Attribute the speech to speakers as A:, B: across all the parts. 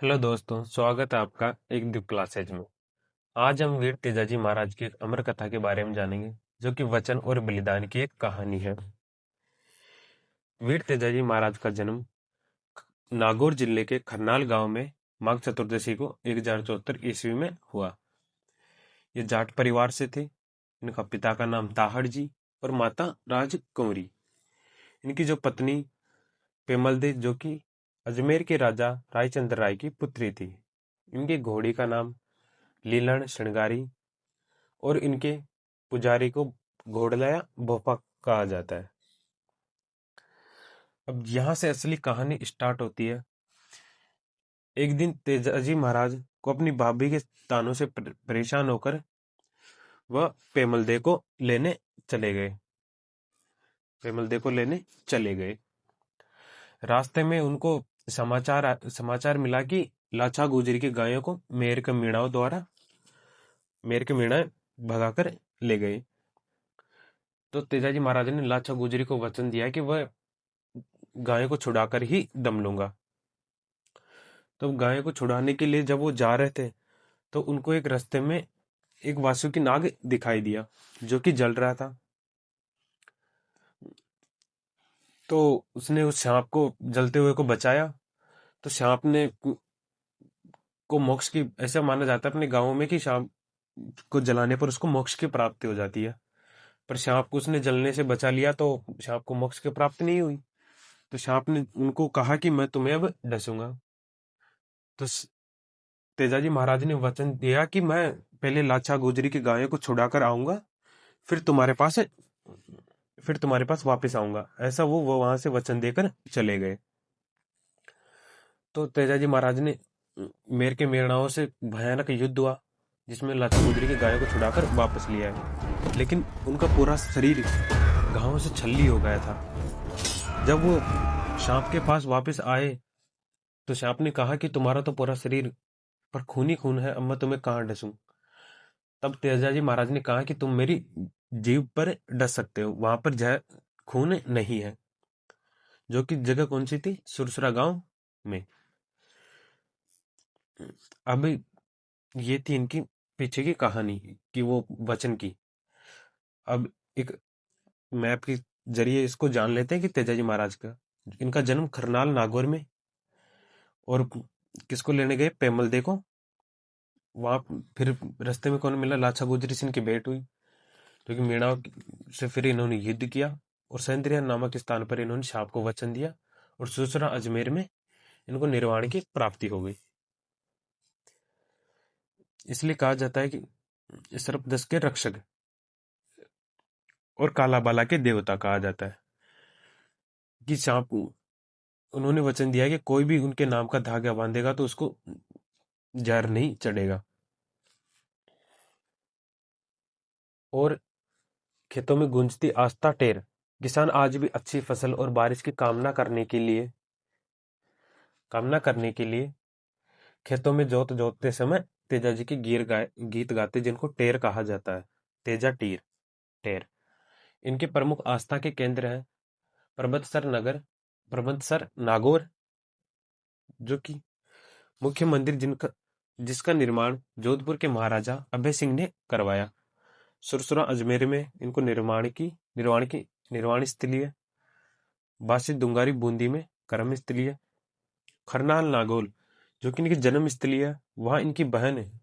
A: Hello दोस्तों, स्वागत है आपका एक दिव्य क्लासेज में। आज हम वीर तेजाजी महाराज की एक अमर कथा के बारे में जानेंगे, जो कि वचन और बलिदान की एक कहानी है। वीर तेजाजी महाराज का जन्म नागौर जिले के खरनाल गांव में माघ चतुर्दशी को 1074 ईस्वी में हुआ। ये जाट परिवार से थे। इनका पिता का नाम ताहड़ जी और माता राजकुंवरी। इनकी जो पत्नी पेमल दे, जो कि अजमेर के राजा रायचंद्र राय की पुत्री थी। इनकी घोड़ी का नाम लीलन श्रृंगारी और इनके पुजारी को घोड़लाया भोपा कहा जाता है। अब यहाँ से असली कहानी स्टार्ट होती है। एक दिन तेजाजी महाराज को अपनी भाभी के तानों से परेशान होकर वह पेमलदे को लेने चले गए। पेमलदे को लेने चले गए। रास्ते में उनको समाचार मिला कि लाचा गुजरी की गायों को मेर के मीणा भगाकर ले गए। तो तेजाजी महाराज ने लाचा गुजरी को वचन दिया कि वह गायों को छुड़ाकर ही दम लूंगा। तो गायों को छुड़ाने के लिए जब वो जा रहे थे, तो उनको एक रास्ते में एक वासुकी नाग दिखाई दिया, जो कि जल रहा था। तो उसने उस सांप को जलते हुए को बचाया। तो सांप ने को मोक्ष की, ऐसा माना जाता है अपने गांवों में कि सांप को जलाने पर उसको मोक्ष की प्राप्ति हो जाती है। पर सांप को उसने जलने से बचा लिया, तो सांप को मोक्ष की प्राप्ति नहीं हुई। तो सांप ने उनको कहा कि मैं तुम्हें अब डसूंगा। तो तेजाजी महाराज ने वचन दिया कि मैं पहले लाचा गुजरी की गायों को छुड़ाकर आऊंगा, फिर तुम्हारे पास वापस आऊंगा। ऐसा वो वहां से वचन देकर चले गए। तो तेजाजी महाराज ने मेर के मेरणाओं से भयानक युद्ध हुआ, जिसमें लाचा गुजरी की गायों को छुड़ाकर वापस लिया है। लेकिन उनका पूरा शरीर घावों से छल्ली हो गया था। जब वो सांप के पास वापस आए, तो सांप ने कहा कि तुम्हारा तो पूरा शरीर पर खून ही खून है, अब मैं तुम्हें कहाँ डसूं। तब तेजाजी महाराज ने कहा कि तुम मेरी जीभ पर डस सकते हो, वहां पर खून नहीं है। जो कि जगह कौन सी थी? सुरसरा गांव में। अब ये थी इनकी पीछे की कहानी कि वो वचन की। अब एक मैप के जरिए इसको जान लेते हैं कि तेजाजी महाराज का इनका जन्म खरनाल नागौर में, और किसको लेने गए? पेमलदे को। वहां फिर रास्ते में कौन मिला? लाचा गुजरी सिंह की भेंट हुई, क्योंकि मीणा से फिर इन्होंने युद्ध किया और सेंद्रिया नामक स्थान पर इन्होंने सांप को वचन दिया, और सुसरा अजमेर में इनको निर्वाण की प्राप्ति हो गई। इसलिए कहा जाता है कि सर्पदंश के रक्षक और कालाबाला के देवता कहा जाता है। कि सांप उन्होंने वचन दिया कि कोई भी उनके नाम का धागा बांधेगा तो उसको जहर नहीं चढ़ेगा। और खेतों में गूंजती आस्था टेर। किसान आज भी अच्छी फसल और बारिश की कामना करने के लिए खेतों में जोतते समय तेजा जी के गीत गाते, जिनको टेर कहा जाता है। तेजा टीर टेर इनके प्रमुख आस्था के केंद्र हैं। प्रबंधसर नागौर, जो कि मुख्य मंदिर जिसका निर्माण जोधपुर के महाराजा अभय सिंह ने करवाया। सुरसुरा अजमेर में इनको निर्वाण स्थलीय। बासी दुंगारी बूंदी में कर्म स्थलीय। खरनाल नागौल, जो कि इनकी जन्म स्थली है, वहां इनकी बहन है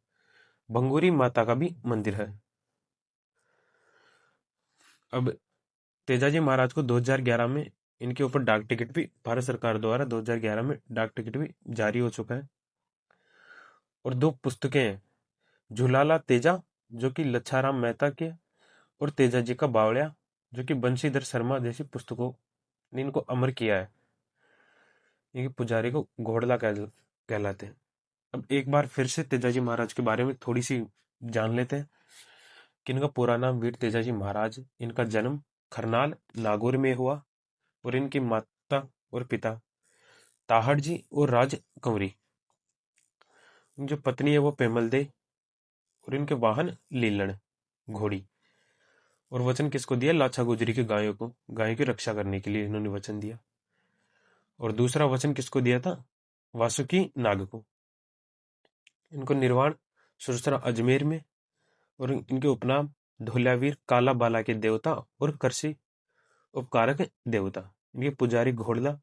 A: भंगूरी माता का भी मंदिर है। अब तेजाजी महाराज को 2011 में इनके ऊपर डाक टिकट भी भारत सरकार द्वारा 2011 में डाक टिकट भी जारी हो चुका है। और 2 पुस्तकें हैं, झूलाला तेजा, जो कि लच्छाराम मेहता के, और तेजा जी का बावड़िया, जो कि बंशीधर शर्मा जैसी पुस्तकों ने इनको अमर किया है। ये पुजारी को घोड़ला कहलाते हैं। अब एक बार फिर से तेजाजी महाराज के बारे में थोड़ी सी जान लेते हैं कि इनका पूरा नाम वीर तेजाजी महाराज। इनका जन्म खरनाल नागौर में हुआ, और इनकी माता और पिता ताहड़ जी और राजकुंवरी। जो पत्नी है वो पेमल दे, और इनके वाहन लीलन घोड़ी। और वचन किसको दिया? लाछा गुजरी की गायों की रक्षा करने के लिए इन्होंने वचन दिया। और दूसरा वचन किसको दिया था? वासुकी नाग को। इनको निर्वाण सुरसरा अजमेर में, और इनके उपनाम धोलावीर काला बाला के देवता और कृषि उपकारक देवता। इनके पुजारी घोड़ला,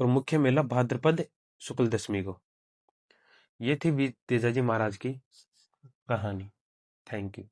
A: और मुख्य मेला भाद्रपद शुक्ल दशमी को। ये थी वीर तेजाजी महाराज की कहानी। Thank you.